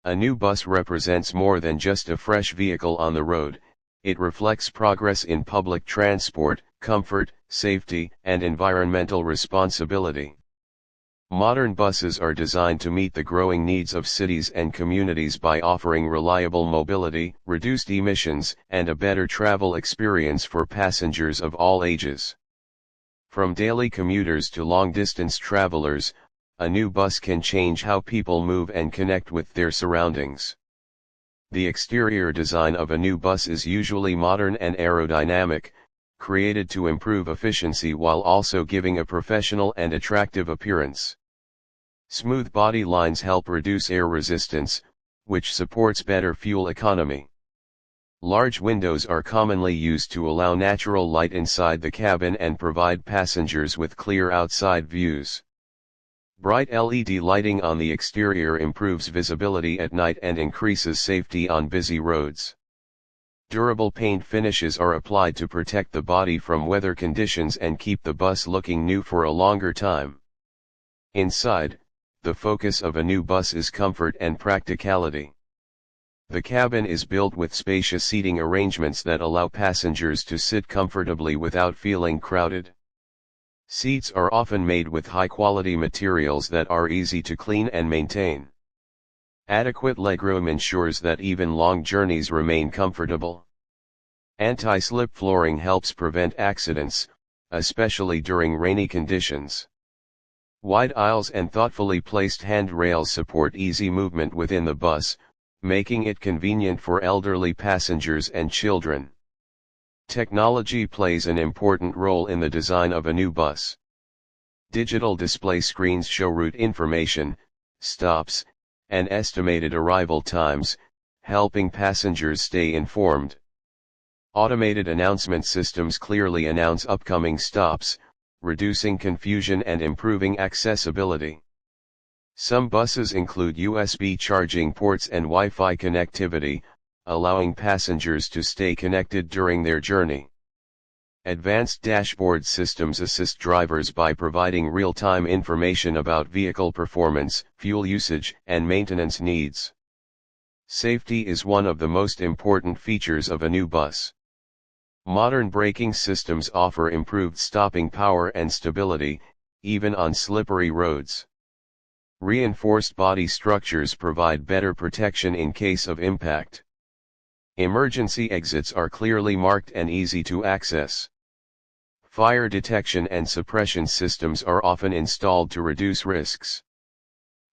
A new bus represents more than just a fresh vehicle on the road, it reflects progress in public transport, comfort, safety, and environmental responsibility. Modern buses are designed to meet the growing needs of cities and communities by offering reliable mobility, reduced emissions, and a better travel experience for passengers of all ages. From daily commuters to long-distance travelers, a new bus can change how people move and connect with their surroundings. The exterior design of a new bus is usually modern and aerodynamic, created to improve efficiency while also giving a professional and attractive appearance. Smooth body lines help reduce air resistance, which supports better fuel economy. Large windows are commonly used to allow natural light inside the cabin and provide passengers with clear outside views. Bright LED lighting on the exterior improves visibility at night and increases safety on busy roads. Durable paint finishes are applied to protect the body from weather conditions and keep the bus looking new for a longer time. Inside, the focus of a new bus is comfort and practicality. The cabin is built with spacious seating arrangements that allow passengers to sit comfortably without feeling crowded. Seats are often made with high-quality materials that are easy to clean and maintain. Adequate legroom ensures that even long journeys remain comfortable. Anti-slip flooring helps prevent accidents, especially during rainy conditions. Wide aisles and thoughtfully placed handrails support easy movement within the bus, making it convenient for elderly passengers and children. Technology plays an important role in the design of a new bus. Digital display screens show route information, stops, and estimated arrival times, helping passengers stay informed. Automated announcement systems clearly announce upcoming stops, reducing confusion and improving accessibility. Some buses include USB charging ports and Wi-Fi connectivity, allowing passengers to stay connected during their journey. Advanced dashboard systems assist drivers by providing real-time information about vehicle performance, fuel usage, and maintenance needs. Safety is one of the most important features of a new bus. Modern braking systems offer improved stopping power and stability, even on slippery roads. Reinforced body structures provide better protection in case of impact. Emergency exits are clearly marked and easy to access. Fire detection and suppression systems are often installed to reduce risks.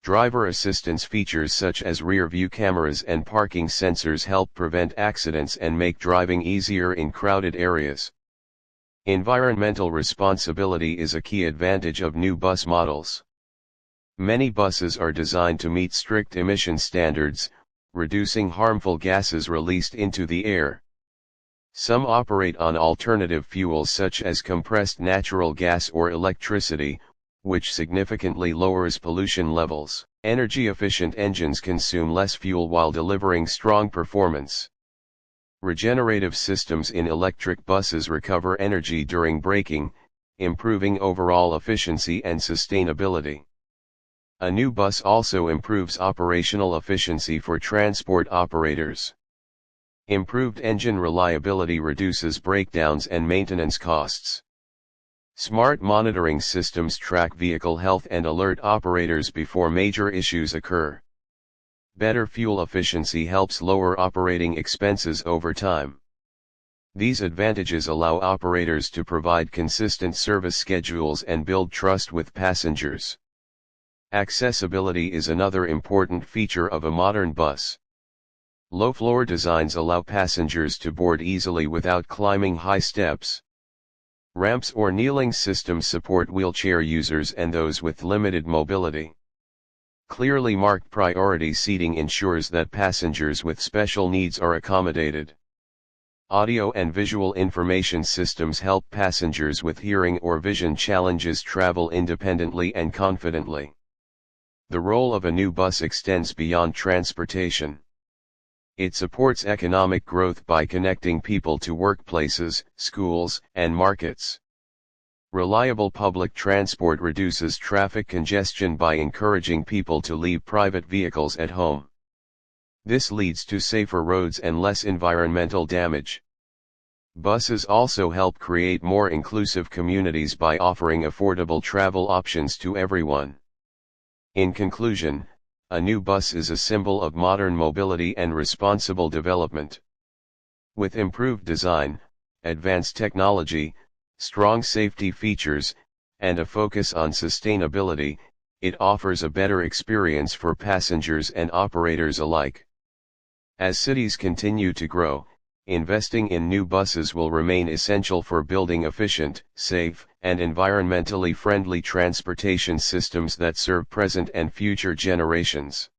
Driver assistance features such as rear-view cameras and parking sensors help prevent accidents and make driving easier in crowded areas. Environmental responsibility is a key advantage of new bus models. Many buses are designed to meet strict emission standards, reducing harmful gases released into the air. Some operate on alternative fuels such as compressed natural gas or electricity, which significantly lowers pollution levels. Energy-efficient engines consume less fuel while delivering strong performance. Regenerative systems in electric buses recover energy during braking, improving overall efficiency and sustainability. A new bus also improves operational efficiency for transport operators. Improved engine reliability reduces breakdowns and maintenance costs. Smart monitoring systems track vehicle health and alert operators before major issues occur. Better fuel efficiency helps lower operating expenses over time. These advantages allow operators to provide consistent service schedules and build trust with passengers. Accessibility is another important feature of a modern bus. Low-floor designs allow passengers to board easily without climbing high steps. Ramps or kneeling systems support wheelchair users and those with limited mobility. Clearly marked priority seating ensures that passengers with special needs are accommodated. Audio and visual information systems help passengers with hearing or vision challenges travel independently and confidently. The role of a new bus extends beyond transportation. It supports economic growth by connecting people to workplaces, schools, and markets. Reliable public transport reduces traffic congestion by encouraging people to leave private vehicles at home. This leads to safer roads and less environmental damage. Buses also help create more inclusive communities by offering affordable travel options to everyone. In conclusion, a new bus is a symbol of modern mobility and responsible development. With improved design, advanced technology, strong safety features, and a focus on sustainability, it offers a better experience for passengers and operators alike. As cities continue to grow, investing in new buses will remain essential for building efficient, safe, and environmentally friendly transportation systems that serve present and future generations.